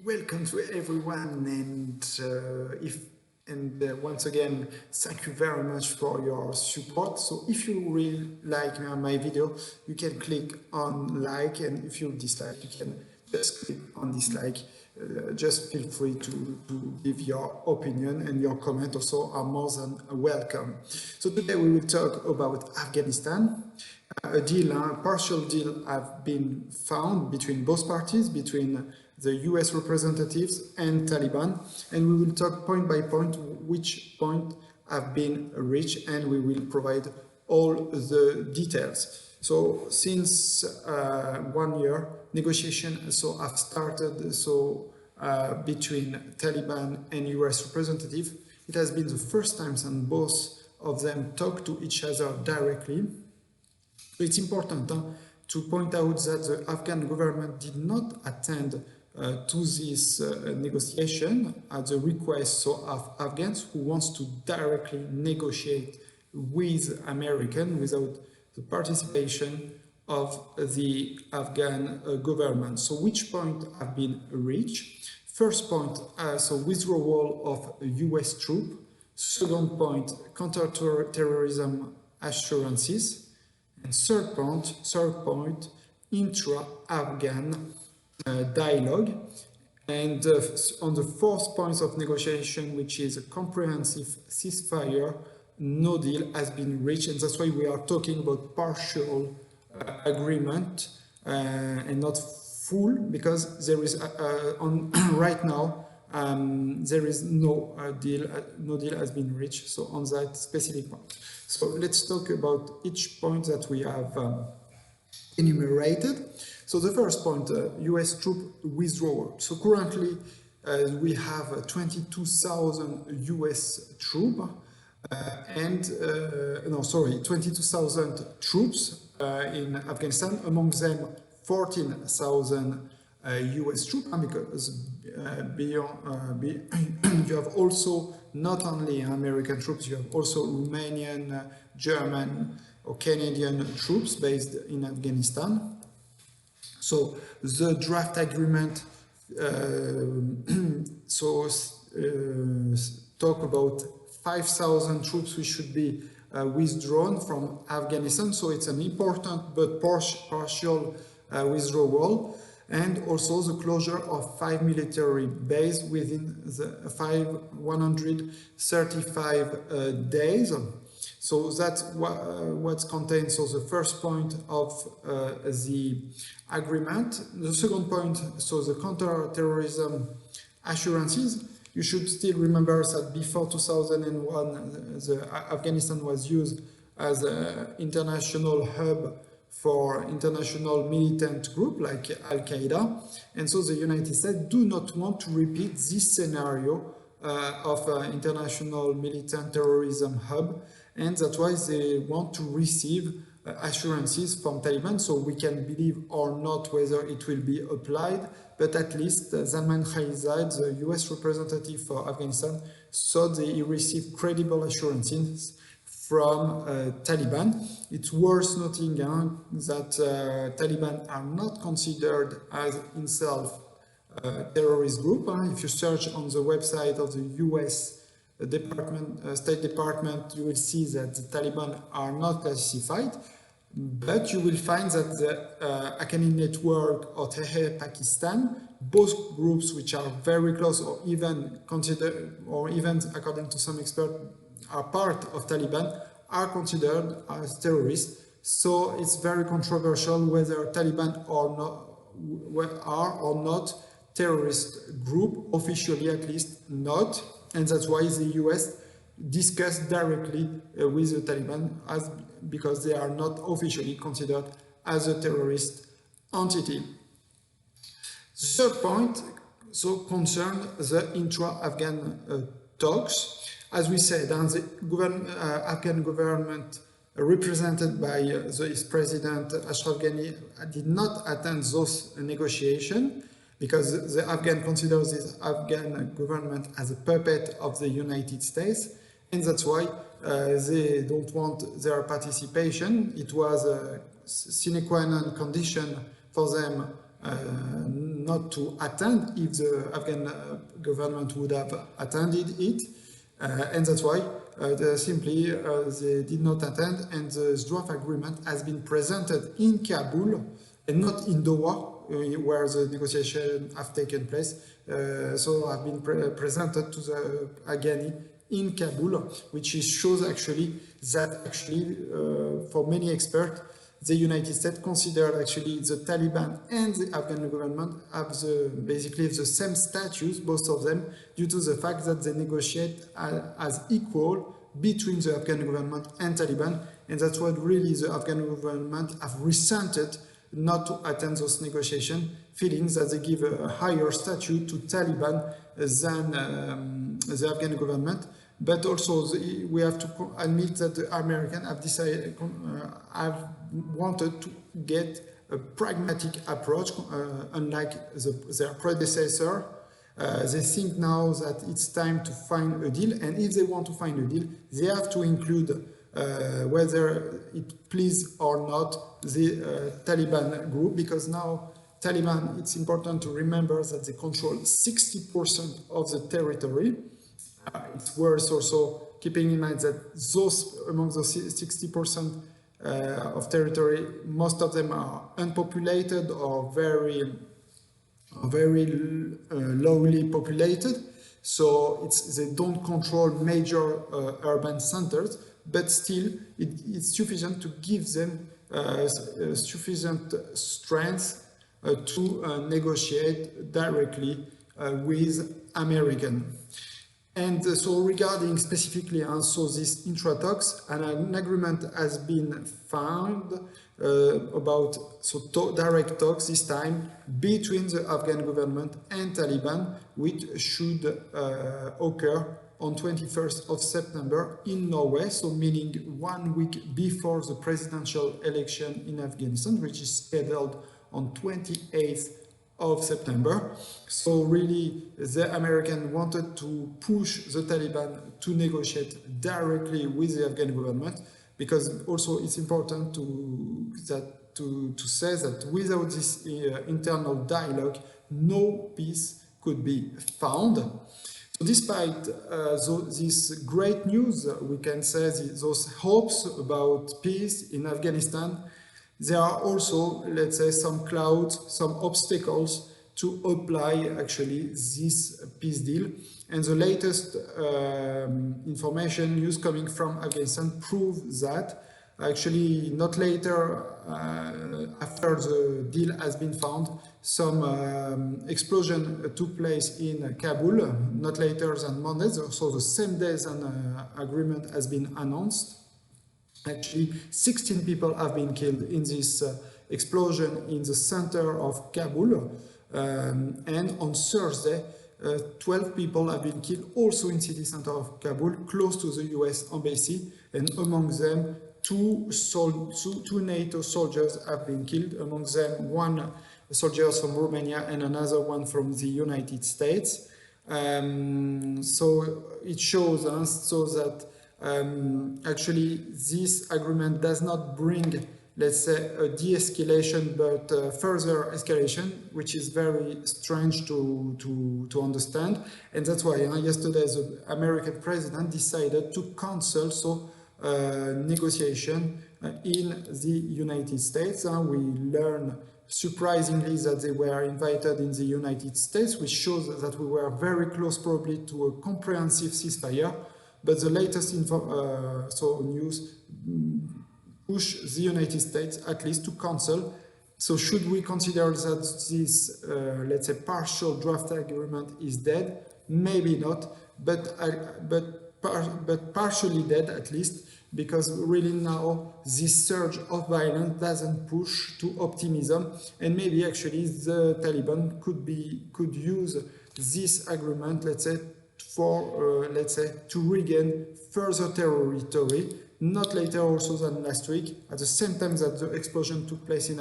Welcome to everyone, once again, thank you very much for your support. So if you really like my video, you can click on like, and if you dislike, you can just click on dislike. Just feel free to give your opinion, and your comment also are more than welcome. So today we will talk about Afghanistan. A partial deal have been found between both parties, between the US representatives and Taliban, and we will talk point by point which point have been reached, and we will provide all the details. So since 1 year, negotiations have started between Taliban and US representatives. It has been the first time that both of them talk to each other directly. It's important to point out that the Afghan government did not attend to this negotiation at the request of Afghans who wants to directly negotiate with Americans without the participation of the Afghan government. So which point have been reached? First point, withdrawal of US troops. Second point, counter-terrorism assurances. And third point, intra-Afghan dialogue. And on the fourth point of negotiation, which is a comprehensive ceasefire, no deal has been reached, and that's why we are talking about partial agreement and not full, because there is right now there is no deal. No deal has been reached. So on that specific point. So let's talk about each point that we have enumerated. So the first point, US troop withdrawal. So currently we have 22,000 US troops 22,000 troops in Afghanistan, among them 14,000 US troops, because you have also not only American troops, you have also Romanian, German or Canadian troops based in Afghanistan. So the draft agreement talk about 5,000 troops which should be withdrawn from Afghanistan. So it's an important but partial withdrawal. And also the closure of 5 military bases within the 135 days. So that's what's contained. So the first point of the agreement. The second point, so the counter-terrorism assurances. You should still remember that before 2001, Afghanistan was used as an international hub for international militant group like Al-Qaeda, and so the United States do not want to repeat this scenario of international militant terrorism hub, and that's why they want to receive assurances from Taliban, so we can believe or not whether it will be applied, but at least Salman Khalilzad, the US representative for Afghanistan, thought they received credible assurances from Taliban. It's worth noting that Taliban are not considered as itself a terrorist group. If you search on the website of the US State Department, you will see that the Taliban are not classified, but you will find that the Haqqani Network or Tehrir Pakistan, both groups which are very close or even considered, or even according to some experts, are part of Taliban, are considered as terrorists. So it's very controversial whether Taliban are or not terrorist group, officially at least not, and that's why the US discussed directly with the Taliban because they are not officially considered as a terrorist entity. The third point concerns the intra-Afghan talks. As we said, the Afghan government, represented by the President Ashraf Ghani, did not attend those negotiations because the Afghan considers this Afghan government as a puppet of the United States, and that's why they don't want their participation. It was a sine qua non condition for them not to attend if the Afghan government would have attended it. And that's why they did not attend, and the draft agreement has been presented in Kabul and not in Doha, where the negotiations have taken place. So have been presented to the Afghani in Kabul, which shows actually that for many experts, the United States considered actually the Taliban and the Afghan government have basically the same status, both of them, due to the fact that they negotiate as equal between the Afghan government and Taliban, and that's what really the Afghan government have resented not to attend those negotiations, feeling that they give a higher status to Taliban than the Afghan government. But also, we have to admit that the Americans have decided, have wanted to get a pragmatic approach, unlike their predecessor. They think now that it's time to find a deal, and if they want to find a deal, they have to include, whether it please or not, the Taliban group, because now Taliban, it's important to remember that they control 60% of the territory. It's worth also keeping in mind that among those 60% of territory, most of them are unpopulated or very lowly populated. So they don't control major urban centers, but still it's sufficient to give them sufficient strength to negotiate directly with American. And so regarding specifically this intra-talks, an agreement has been found about direct talks this time between the Afghan government and Taliban, which should occur on 21st of September in Norway, so meaning 1 week before the presidential election in Afghanistan, which is scheduled on 28th of September. So really the Americans wanted to push the Taliban to negotiate directly with the Afghan government, because also it's important to say that without this internal dialogue, no peace could be found. So despite this great news, we can say those hopes about peace in Afghanistan, there are also, let's say, some clouds, some obstacles to apply actually this peace deal. And the latest information news coming from Afghanistan proves that actually not later after the deal has been found, some explosion took place in Kabul, not later than Monday, so the same day an agreement has been announced. Actually, 16 people have been killed in this explosion in the center of Kabul, and on Thursday, 12 people have been killed also in city center of Kabul, close to the US embassy, and among them, two NATO soldiers have been killed, among them one soldier from Romania and another one from the United States. So it shows us that actually this agreement does not bring, let's say, a de-escalation, but further escalation, which is very strange to understand. And that's why yesterday the American president decided to cancel negotiation in the United States. We learn surprisingly that they were invited in the United States, which shows that we were very close probably to a comprehensive ceasefire. But the latest news push the United States at least to cancel. So should we consider that this, let's say, partial draft agreement is dead? Maybe not, but partially dead at least, because really now this surge of violence doesn't push to optimism, and maybe actually the Taliban could use this agreement, let's say, for to regain further territory, not later also than last week. At the same time that the explosion took place in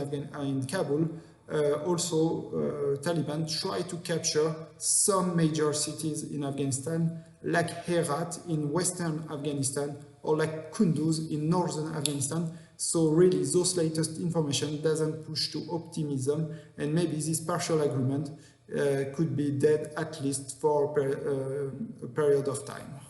Kabul, Taliban tried to capture some major cities in Afghanistan, like Herat in western Afghanistan, or like Kunduz in northern Afghanistan. So really, those latest information doesn't push to optimism, and maybe this partial agreement could be dead at least for a period of time.